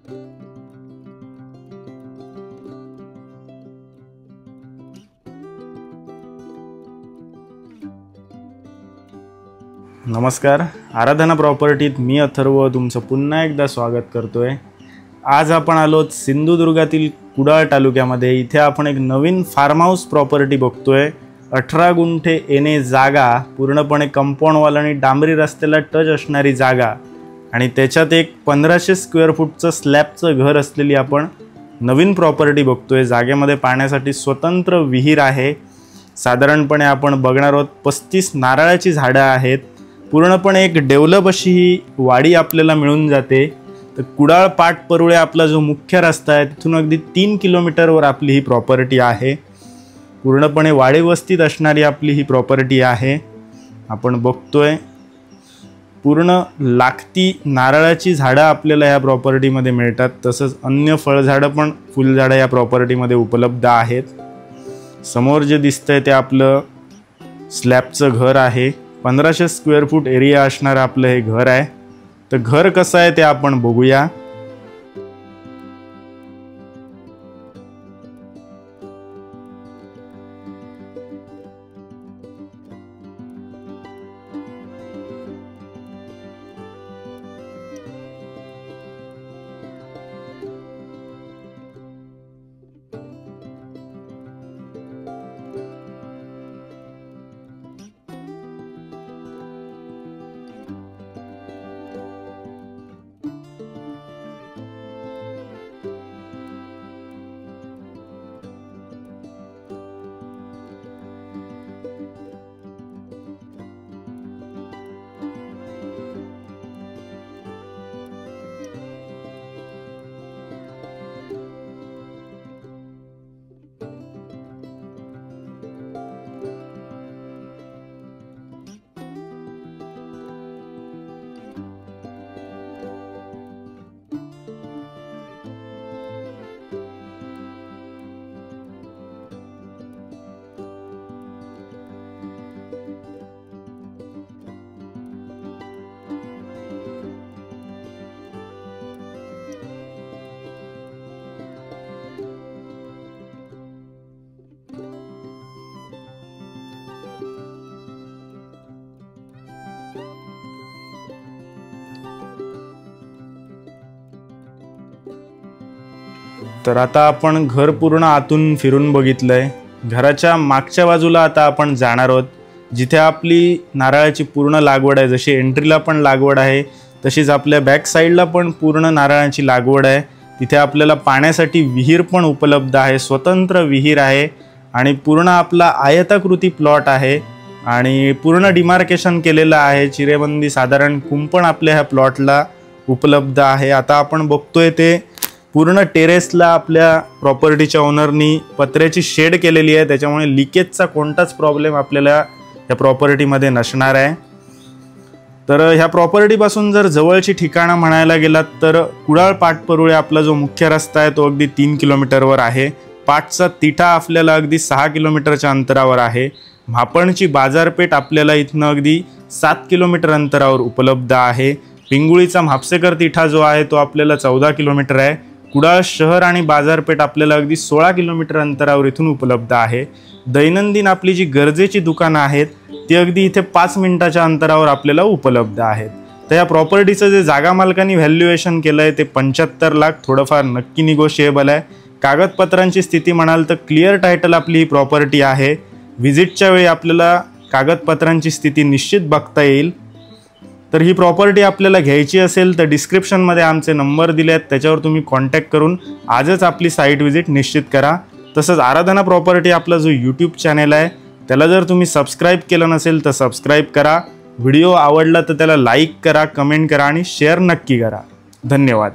नमस्कार, आराधना प्रॉपर्टीत मी अथर्व तुमचं पुन्हा एकदा स्वागत करतोय। आज आपण आलोत सिंधुदुर्गातील कुडाळ तालुक्यामध्ये। इथे आपण एक नवीन फार्म हाऊस प्रॉपर्टी बघतोय। 18 गुंठे येणे जागा, पूर्णपणे कंपाऊंड वॉल आणि डांबरी रस्त्याला टच असणारी जागा आणि त्याच्यात एक 1500 स्क्वेअर फूटचं स्लॅबचं घर असलेली आपण नवीन प्रॉपर्टी बघतोय। जागेमध्ये पाण्यासाठी स्वतंत्र विहीर आहे। साधारणपणे आपण बघणार आहोत 35 नारळाची झाडं आहेत। पूर्णपणे एक डेव्हलप अशी ही वाडी आपल्याला मिळून जाते। तर कुडाळ पाटपरुळे आपला जो मुख्य रस्ता आहे तिथून अगदी 3 किलोमीटरवर आपली ही प्रॉपर्टी आहे। पूर्णपणे वाडी वस्तीत असणारी आपली ही प्रॉपर्टी आहे। आपण बघतोय पूर्ण लागती नारळाची झाडं आपल्याला या प्रॉपर्टीमध्ये मिळतात। तसंच अन्य फळझाडं पण फुलझाडं या प्रॉपर्टीमध्ये उपलब्ध आहेत। समोर जे दिसतंय ते आपलं स्लॅबचं घर आहे। 1500 स्क्वेअर फूट एरिया असणारं आपलं हे घर आहे। तर घर कसं आहे ते आपण बघूया। तर आता आपण घर पूर्ण आतून फिरून बघितलंय। घराच्या मागच्या बाजूला आता आपण जाणार आहोत, जिथे आपली नारळाची पूर्ण लागवड आहे। जशी एंट्रीला पण लागवड आहे तशीच आपल्या बॅक साईडला पण पूर्ण नारळाची लागवड आहे। तिथे आपल्याला पाण्यासाठी विहीर पण उपलब्ध आहे, स्वतंत्र विहीर आहे आणि पूर्ण आपला आयताकृती प्लॉट आहे आणि पूर्ण डिमार्केशन केलेलं आहे। चिरेबंदी साधारण कुंपण आपल्या ह्या प्लॉटला उपलब्ध आहे। आता आपण बघतोय ते पूर्ण टेरेसला आपल्या प्रॉपर्टीच्या ओनरनी पत्र्याची शेड केलेली आहे, त्याच्यामुळे लिकेजचा कोणताच प्रॉब्लेम आपल्याला या प्रॉपर्टीमध्ये नसणार आहे। तर ह्या प्रॉपर्टीपासून जर जवळची ठिकाणं म्हणायला गेलात तर कुडाळ पाटपरुळे आपला जो मुख्य रस्ता आहे तो अगदी 3 किलोमीटरवर आहे। पाटचा तिठा आपल्याला अगदी 6 किलोमीटरच्या अंतरावर आहे। म्हापणची बाजारपेठ आपल्याला इथनं अगदी 7 किलोमीटर अंतरावर उपलब्ध आहे। पिंगुळीचा म्हापसेकर तिठा जो आहे तो आपल्याला 14 किलोमीटर आहे। कुडाळ शहर आणि बाजारपेठ आपल्याला अगदी 16 किलोमीटर अंतरावर इथून उपलब्ध आहे। दैनंदिन आपली जी गरजेची दुकानं आहेत ती अगदी इथे 5 मिनिटाच्या अंतरावर आपल्याला उपलब्ध आहेत। तर या प्रॉपर्टीचं जे जागा मालकांनी व्हॅल्युएशन केलं आहे ते 75 लाख, थोडंफार नक्की निगोशिएबल आहे। कागदपत्रांची स्थिती म्हणाल तर क्लिअर टायटल आपली ही प्रॉपर्टी आहे। व्हिजिटच्या वेळी आपल्याला कागदपत्रांची स्थिती निश्चित बघता येईल। तर ही प्रॉपर्टी आपल्याला घ्यायची असेल तर डिस्क्रिप्शनमध्ये आमचे नंबर दिले आहेत, त्याच्यावर तुम्ही कॉन्टॅक्ट करून आजच आपली साईट व्हिजिट निश्चित करा। तसंच आराधना प्रॉपर्टी आपला जो यूट्यूब चॅनल आहे त्याला जर तुम्ही सबस्क्राईब केलं नसेल तर सबस्क्राईब करा। व्हिडिओ आवडला तर त्याला लाईक करा, कमेंट करा आणि शेअर नक्की करा। धन्यवाद।